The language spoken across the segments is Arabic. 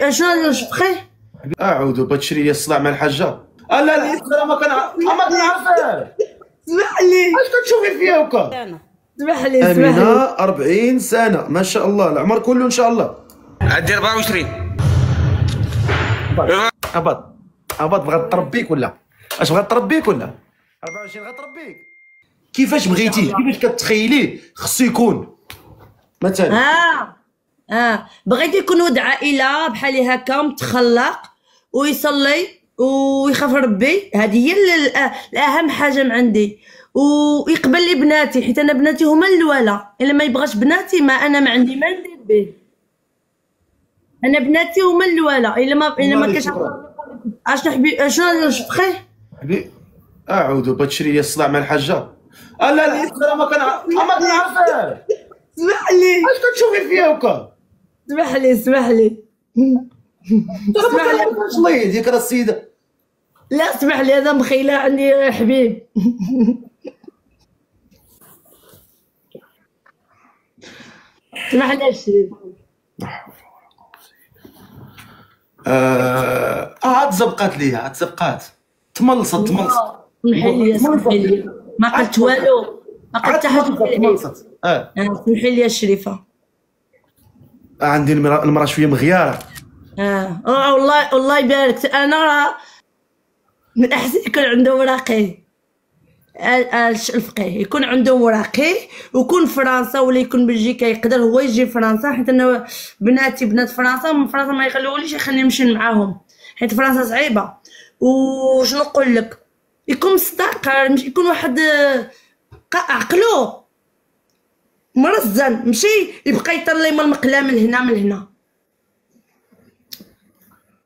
شنو شفخي؟ اعوذ بتشري لي الصداع مع الحاجه. لا لا انا ما كنعرفهاش. اسمح لي. اش كتشوفي فيها هكا؟ اسمح لي اسمح امينه لي. 40 سنه ما شاء الله، العمر كله ان شاء الله. عندي 24. اباط بغات تربيك ولا اش بغات تربيك ولا 24 غتربيك؟ كيفاش بغيتيه؟ كيفاش كتخيليه خصو يكون مثلا؟ بغيت يكون ولد عائله بحال هكا متخلق ويصلي ويخاف ربي. هذه هي الاهم حاجه من عندي. ويقبل لي بناتي حيت انا بناتي هما الولا. الا ما يبغاش بناتي انا ما عندي ما ندير به. انا بناتي هما الولا. الا ما كاش شنو شفخي؟ اعوذ بتشري لي الصداع مع الحاجه. لا لا انا ما كنعرفهاش. اسمح لي. اش كتشوفي فيها هكا؟ اسمح لي اسمح لي. اسمح لي الله ديك راه السيده. لا اسمح لي هذا مخيله عندي حبيب. اسمح لي الشريف. عاد زبقات ليا عاد زبقات تملصت. اسمح لي ما قلت والو. ما قلت حتى تملصت. اسمح لي يا شريفه. عندي المراه شويه مغياره. والله يبارك. انا راه من احسن يكون عنده وراقي. الفقيه يكون عنده وراقي ويكون فرنسا ولا يكون بلجيكا. يقدر هو يجي فرنسا حيت انا بناتي بنات فرنسا. من فرنسا ما يخليوليش يخليني نمشي معاهم حيت فرنسا صعيبه. وشنو نقول لك؟ يكون مستقر. مش يكون واحد عقلو مرزن. ماشي يبقى يطلي من المقله من هنا من هنا.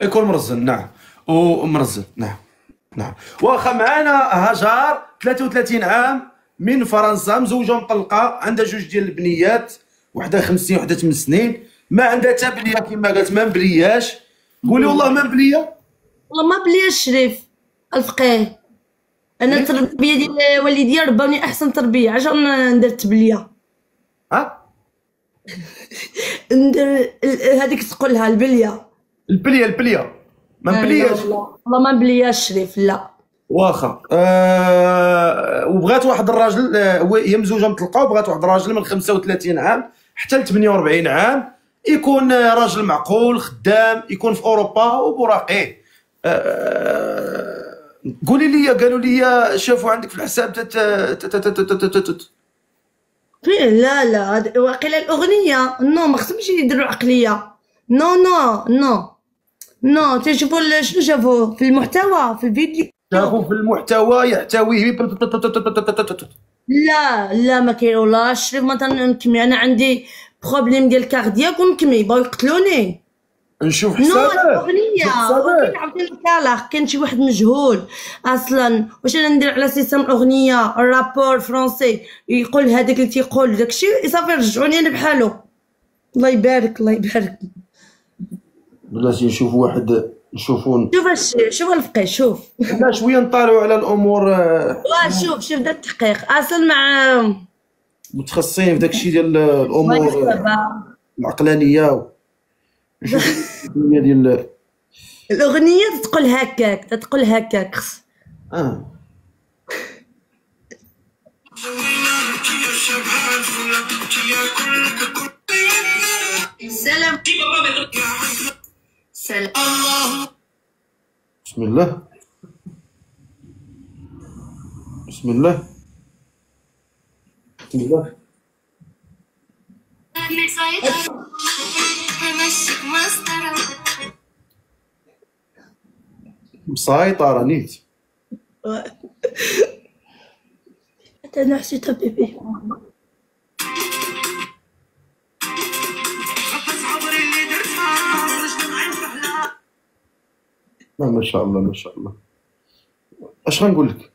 يكون مرزن نعم. ومرزن نعم. واخا معانا هاجر 33 عام من فرنسا، مزوجه مطلقه، عندها جوج ديال البنيات، وحده 5 سنين وحده 8 سنين. ما عندها حتى بليه كما قالت. ما مبلياش. قولي والله ما مبليه. والله ما بلي الشريف الفقيه. انا التربيه ديال والديا رباني احسن تربيه. عشان ندير التبليه ندير هذيك تقولها البليه ما مبلياش. والله ما مبلياش الشريف لا. واخا وبغات واحد الراجل. هي مزوجه مطلقه وبغات واحد الراجل من 35 عام حتى ل 48 عام. يكون راجل معقول خدام، يكون في اوروبا وبراقي. قولي لي قالوا لي شافوا عندك في الحساب لا واقيلا الاغنيه نو ما خصهمش يديروا عقليه. نو تشوفوا شنو شافوا في المحتوى في الفيديو. شافوا في المحتوى يحتويه لا ما كاين والله الشريف. مثلا نكمي انا عندي بروبليم ديال كاردياك ونكمي بغاو يقتلوني. نشوف حسابك. اغنيه عاوتاني كالاخ كاين شي واحد مجهول اصلا. واش انا ندير على سيستم اغنيه الرابور فرونسي يقول هذاك اللي تيقول داكشي صافي رجعوني انا بحالو. الله يبارك بلاتي نشوفوا واحد نشوفوا. شوف الفقيه شوف. لا شويه نطالعوا على الامور. شوف دار التحقيق اصلا مع متخصصين في داكشي ديال الامور العقلانيه. نشوف الدنيا ديال الاغنيه تقول هكاك سلام. بسم الله مسيطرة نيت. انا حسيت بيبي. ما شاء الله. اش غنقول لك؟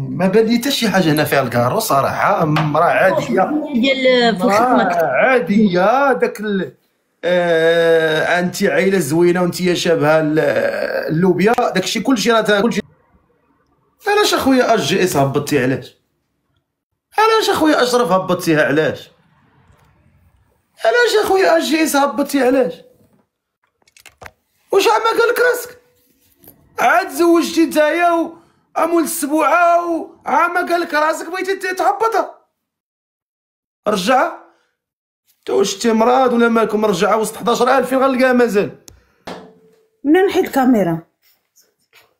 ما بان حتى شي حاجه هنا فيها الكارو صراحه. مراه عاديه ديال في الخدمه عاديه. داك انت عائله زوينه وانت شابهه اللوبيا. داكشي كلشي راه كلشي. علاش اخويا جي اس هبطتي؟ علاش اخويا اشرف هبطتيها؟ علاش علاش اخويا اجي هبطتي علاش؟ واش عما قالك راسك؟ عاد زوجتي نتايا امول السبوعه وعما قالك راسك بغيتي تهبطها. رجعها تو واش انت مراد ولا مالكم؟ رجعها وسط 11000 فين غنلقاها مازال؟ منين نحيد الكاميرا؟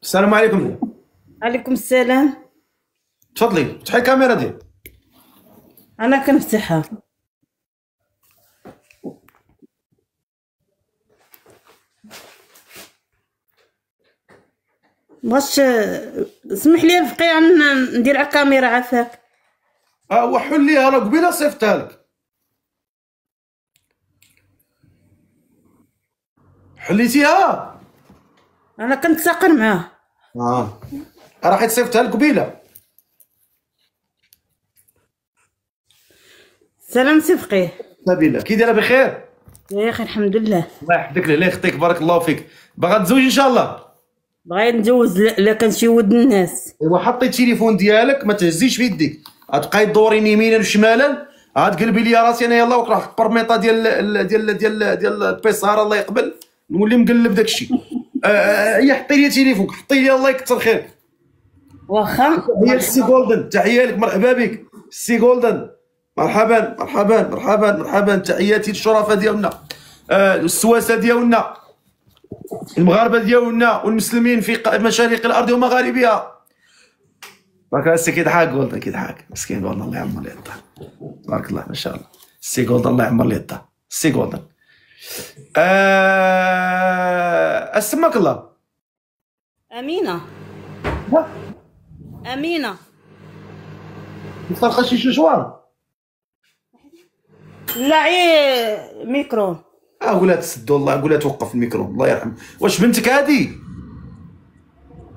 السلام عليكم. عليكم السلام. تفضلي فتحي الكاميرا ديالك. انا كنفتحها. باش سمح لي رفقي ندير على الكاميرا عافاك. وحليها راه قبيله صيفطها لك. حليتيها؟ انا كنت ساقر معاه. راه حيت صيفطها لك قبيله. سلام صفقي. نبيله كي دايره بخير؟ يا اخي الحمد لله. الله يحفظك الله يخطيك بارك الله فيك. باغا تزوج ان شاء الله؟ بغيت نتجوز لا كنشي ود الناس. ايوا حطي التليفون ديالك ما تهزيش في يديك، غتبقاي دورين يمينا وشمالا، عاد قلبي لي راسي انا يلاه وقرا البرميطه ديال البيصار الله يقبل نولي مقلب داكشي. هي حطي لي تليفونك، حطي لي الله يكثر خيرك. واخا. هي السي جولدن تحيه لك مرحبا بك السي جولدن. مرحبا مرحبا مرحبا مرحبا تحياتي للشرفاء ديالنا، السواسه ديالنا، المغاربه ديالنا والمسلمين في مشارق الارض ومغاربها. بارك الله. السي كيضحك جولدن كيضحك مسكين جولدن الله يعمر ليه الدار. تبارك الله ما شاء الله. السي جولدن الله يعمر ليه الدار. السي جولدن اسمك الله؟ امينه. امينه. مطرقه شي شوشوار؟ لا عي ميكرو. قولها تسدو الله، قولها توقف الميكرو الله يرحم. واش بنتك هادي؟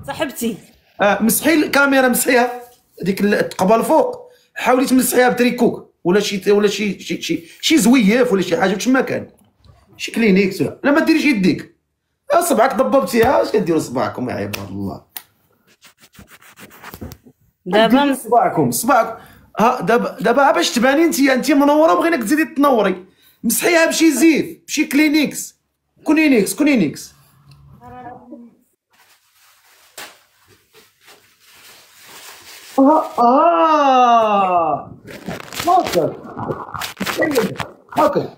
صاحبتي. مسحي الكاميرا مسحيها هذيك التقبه الفوق، حاولي تمسحيها بتريكوك ولا شي زوياف ولا شي حاجه تما كان شي كلينيكس ولا لا ما ديريش يديك. صبعك ضببتيها اش كديروا صباعكم يا عباد الله؟ دابا صباعكم دابا باش تباني انت منوره وبغيناك تزيدي تنوري، مسحيها بشي زيف بشي كلينيكس كونينيكس. هاكا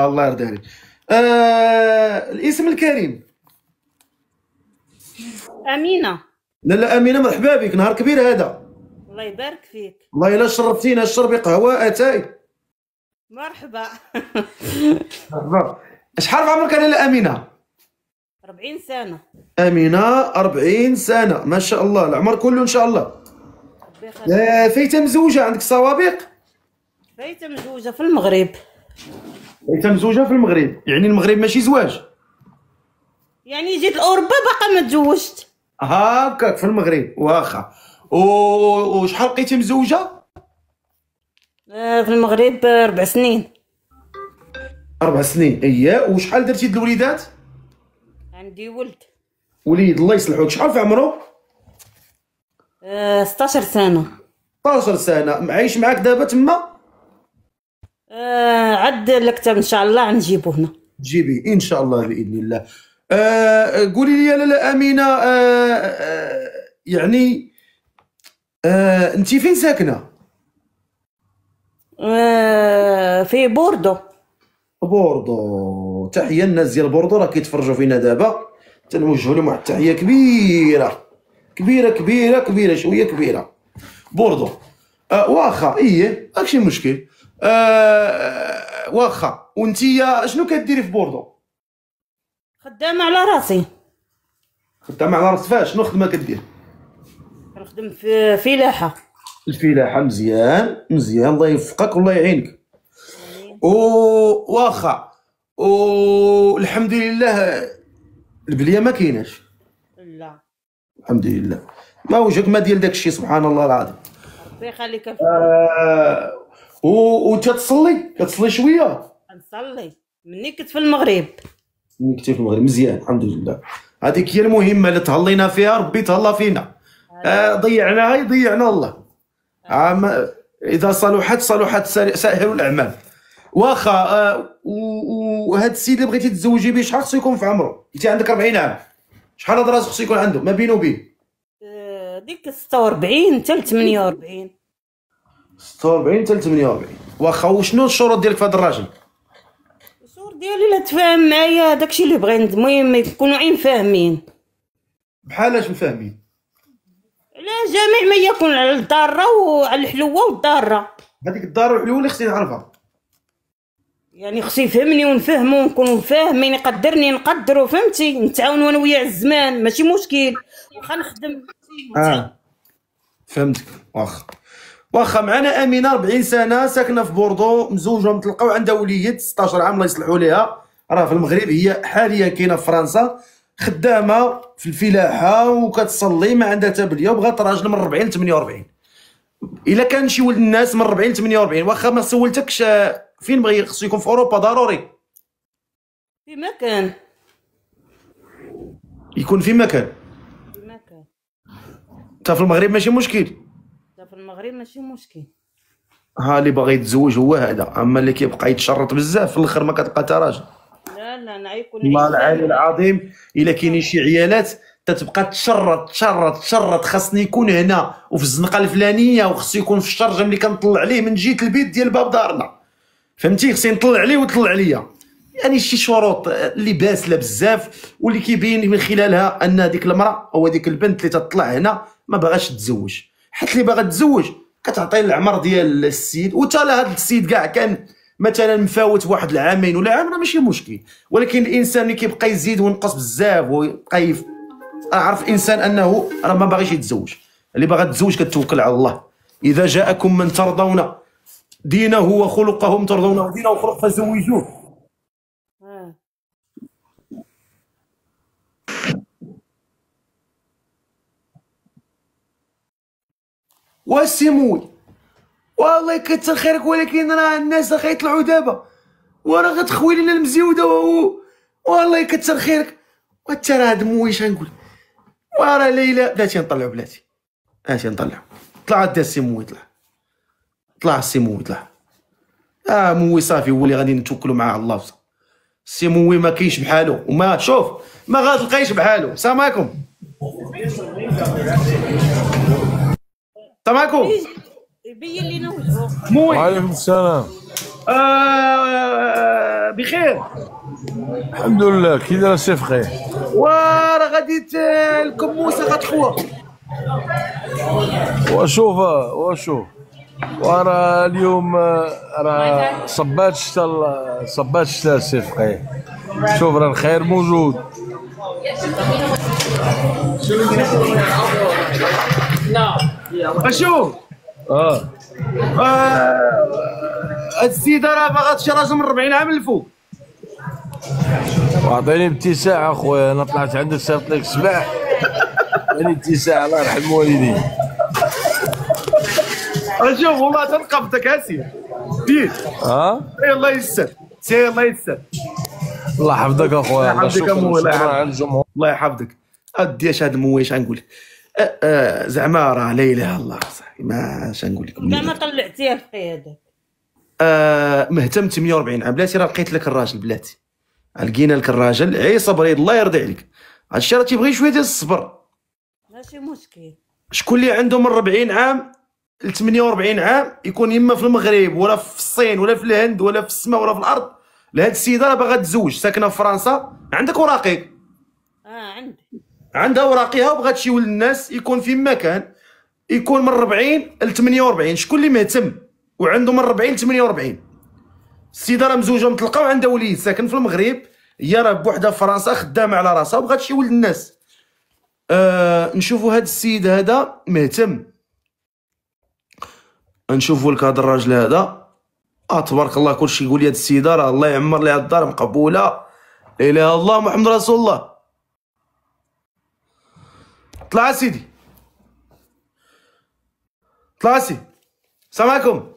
الله يرضي عليك. الاسم الكريم؟ امينه. لا امينه مرحبا بك، نهار كبير هذا. الله يبارك فيك. والله الا شرفتينا، شربي قهوه اتاي. مرحبا. مرحبا. شحال في عمرك انا امينه؟ 40 سنه. امينه 40 سنه ما شاء الله، العمر كله ان شاء الله. فايته مزوجه عندك سوابق؟ فايته مزوجه في المغرب. فايته مزوجه في المغرب، يعني المغرب ماشي زواج؟ يعني جيت لاوروبا باقا ما تزوجت. هاكاك في المغرب واخا. وشحال بقيتي مزوجه؟ في المغرب 4 سنين. 4 سنين اييه. وشحال درتي د الوليدات؟ عندي ولد. وليد الله يصلحوك. شحال في عمره؟ 16 سنه. 16 سنه. عايش معاك دابا تما؟ عد لك ان شاء الله نجيبو هنا. تجيبي ان شاء الله باذن الله. قولي لي يا لاله امينه، يعني انت فين ساكنه؟ في بوردو. بوردو. تحيه الناس ديال بوردو راه كيتفرجوا فينا دابا، تنوجهوا لهم واحد التحيه كبيره كبيره كبيره كبيره شويه كبيره. بوردو واخا ايه ماشي مشكل. واخا. وانتيا شنو كديري في بوردو؟ خدامه على راسي. خدامه على راسك فاش؟ شنو خدمه كدير؟ كنخدم في فلاحه. الفلاحه. مزيان مزيان الله يوفقك والله يعينك. واخا. والحمد لله البليه ما كايناش؟ لا الحمد لله. ما وجهك ما ديال داك الشيء سبحان الله العظيم. ربي يخليك. وانت كتصلي شويه؟ نصلي مني كنت في المغرب. مني كنت في المغرب مزيان الحمد لله. هذيك هي المهمه اللي تهلينا فيها ربي تهلا فينا. ضيعناها يضيعنا الله. اذا صلحت سائر الاعمال. واخا وهذا السيد اللي بغيتي تزوجي به شحال خصو يكون في عمره؟ انت عندك 40 عام، شحال هاد الراجل خصو يكون عنده ما بينه وبين؟ ديك 46 حتى ل 48. 46 حتى ل 48. واخا وشنو الشروط ديالك في هذا الراجل؟ الشهور ديالي لا تفاهم معايا، داكشي اللي بغيت. المهم يكونوا عين فاهمين. بحالاش مفاهمين؟ على جميع ما يكون، على الضاره وعلى الحلوه والضاره. هذيك الدار والحلول اللي خصني نعرفها. يعني خصو يفهمني ونفهمو ونكونوا فاهمين، يقدرني نقدرو، فهمتي؟ نتعاونوا انا وياه الزمان ماشي مشكل، واخا نخدم. فهمتك. واخا معنا امينه 40 سنه ساكنه في بوردو، مزوجه مطلقه وعندها وليد 16 عام الله يصلحوا ليها، راه في المغرب، هي حاليا كاينه في فرنسا، خدامه في الفلاحه وكتصلي، ما عندها حتى بليه، وبغات راجل من 40 ل 48. الا كان شي ولد الناس من 40 ل 48، واخا ما سولتكش فين بغي خصو يكون، في اوروبا ضروري في مكان، يكون في مكان. في مكان انت في المغرب ماشي مشكل، في المغرب ماشي مشكل. ها اللي باغي يتزوج هو هذا، اما اللي كيبقى يتشرط بزاف في الاخر ما كتلقى حتى راجل. لا انا يكون الله العلي العظيم، الا كاينين شي عيالات تتبقى تشرط تشرط تشرط، خاصني يكون هنا وفي الزنقه الفلانيه، وخصو يكون في الشرجم اللي كنطلع عليه من جهه البيت ديال باب دارنا، فهمتي؟ خصني نطلع عليه ويطلع عليا، يعني شي شروط اللي باسله بزاف، واللي كيبين من خلالها ان هذيك المراه او هذيك البنت اللي تطلع هنا ما باغاش تتزوج، حيت اللي باغا تتزوج كتعطي العمر ديال السيد، وتا لا هذا السيد كاع كان مثلا مفاوت بواحد العامين ولا عام راه ماشي مشكل، ولكن الانسان اللي كيبقى يزيد وينقص بزاف ويبقى اعرف انسان انه راه ما باغيش يتزوج. اللي باغا تتزوج كتوكل على الله. اذا جاءكم من ترضون دينه وخلقه ترضونه دينه وخلقه فزوجوه. والسموي والله يكثر خيرك، ولكن راه الناس راه غيطلعوا دابا وراه غتخوي لنا المزيوده والله يكثر خيرك. وانت راه هاد موي اش غنقول، وراه ليلى بلاتي نطلعوا، بلاتي بلاتي نطلعوا. طلع دا السي موي، طلع السي موي، طلع موي صافي هو اللي غادي نتوكلوا معاه على الله. السي موي ما كاينش بحالو، وما شوف ما غاتلقايش بحالو. السلام عليكم. السلام عليكم. يبين لينا وجهو. موي وعليكم السلام. بخير الحمد لله، كي داير السي فخير؟ وراه غادي الكموسه غتخوى. وشوف وراه اليوم راه صبات الشتا السي فخير. شوف راه الخير موجود. شوف هاد السيده راه باغا شي راجل من 40 عام للفوق. وعطيني باتساع اخويا، انا طلعت عندك صيفط لك الصباح. عطيني اتساع الله يرحم والديك. شوف والله تنقبضك اسير دير. سير الله يسر، سير الله يسر. الله يحفظك اخويا. الله يحفظك اموي، الله يحفظك. الجمهور الله يحفظك. ادي اش هاد الموي اش غنقول لك، زعما راه لا اله الا الله صاحبي، ما اش غنقول لك. كاع ما طلعتيه في هذاك. مهتم 48 عام. بلاتي راه لقيت لك الراجل، بلاتي لقينا لك الراجل. عي صبري الله يرضي عليك، هادشي راه تيبغي شويه ديال الصبر. ماشي مشكل. شكون اللي عنده من 40 عام ل 48 عام يكون يما في المغرب ولا في الصين ولا في الهند ولا في السماء ولا في الارض، لهاد السيده راه باغا تزوج، ساكنه في فرنسا، عندك وراقيك؟ عندي. عندها وراقيها وبغات شي ولد الناس يكون في مكان يكون من 40 ل 48. شكون اللي مهتم وعنده من 40 ل 48؟ السيده راه مزوجه مطلقه وعندها وليد ساكن في المغرب، هي راه بوحدها في فرنسا خدامه على راسها وبغات شي ولد الناس. نشوفوا هذا السيد هذا مهتم، نشوفوا لك هذا الراجل هذا. تبارك الله كلشي يقول لي هذه السيده راه الله يعمر لها الدار مقبوله، لا اله الا الله محمد رسول الله. طلع سيدي، طلع سيدي. السلام عليكم.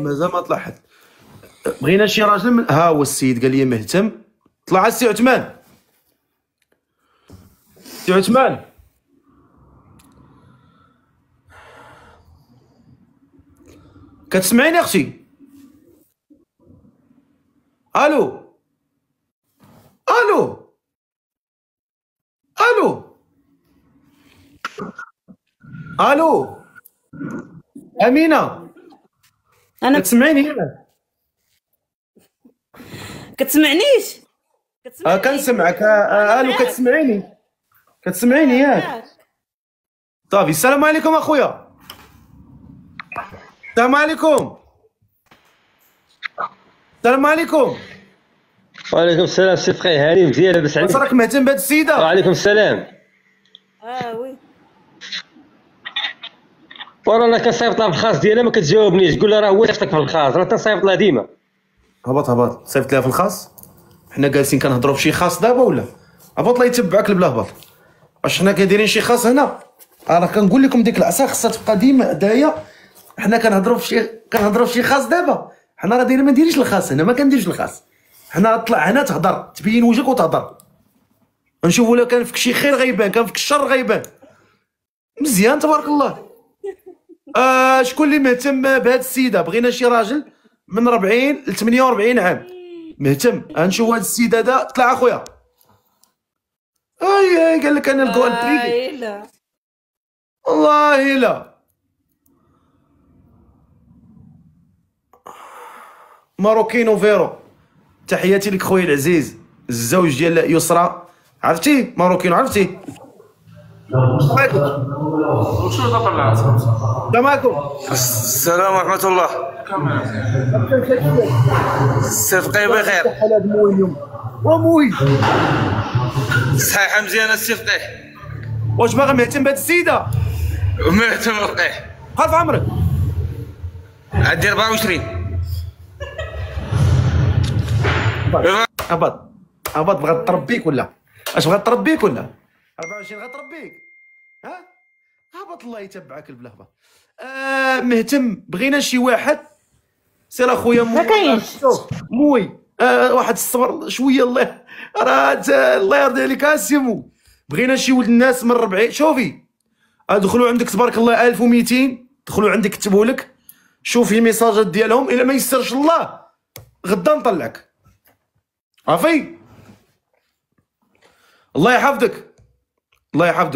مازال ما طلع حد. بغينا شي راجل من ها هو السيد قال لي مهتم. طلع السي عثمان. سي عثمان كتسمعيني اختي؟ الو الو الو الو امينه، انا كتسمعيني؟ كتسمعنيش؟ كنسمعك. الو كتسمعيني؟ كتسمعيني ياك؟ صافي. السلام عليكم اخويا. السلام عليكم. السلام عليكم. وعليكم السلام سي فقيه، هاني مزيان لاباس عليك؟ واش راك مهتم بهاد السيده؟ وعليكم السلام. وي وانا كنصيفط لها في الخاص ديالها ما كتجاوبنيش، تقول لها راه هو صيفطك في الخاص، راه تنصيفط لها ديما. هبط صيفط لها في الخاص. حنا جالسين كنهضروا في شي خاص دابا ولا؟ هبط الله يتبعك البلا هبط. واش حنا كدايرين شي خاص هنا؟ راه كنقول لكم ديك العصا خصها تبقى ديما دايه. حنا كنهضروا في شي خاص دابا. حنا راه ما نديريش الخاص هنا، ما كنديرش الخاص. حنا طلع هنا تهضر، تبين وجهك وتهضر. نشوفوا لا كان فيك شي خير غيبان، كان فيك الشر غيبان. مزيان تبارك الله. شكون اللي مهتم بهاد السيده؟ بغينا شي راجل من 40 ل 48 عام مهتم. غنشوف هاد السيده دا. طلع اخويا. قال لك انا الكوال بريفي. لا والله لا. ماروكينو فيرو، تحياتي لك خويا العزيز، الزوج ديال يسرى. عرفتي ماروكينو؟ عرفتي؟ السلام عليكم. السلام ورحمة الله. سي فقيه بخير؟ وموي صحيحة مزيانة السي فقيه. واش باغي مهتم بهاد السيده؟ مهتم فقيه. بقى في عمرك. عندي 24. هبط بغات تربيك ولا؟ اش بغات تربيك ولا؟ 24 غتربيك؟ ها؟ هبط الله يتبعك البلا هبط. مهتم. بغينا شي واحد. سير اخويا ما كاينش. موي. واحد الصبر شويه. الله يرضي عليك اسيمو. بغينا شي ولد الناس من 40. شوفي دخلوا عندك تبارك الله 1200. دخلوا عندك كتبوا لك. شوفي الميساجات ديالهم. الا ما يسرش الله غدا نطلعك. عافي. الله يحفظك. الله يحفظك.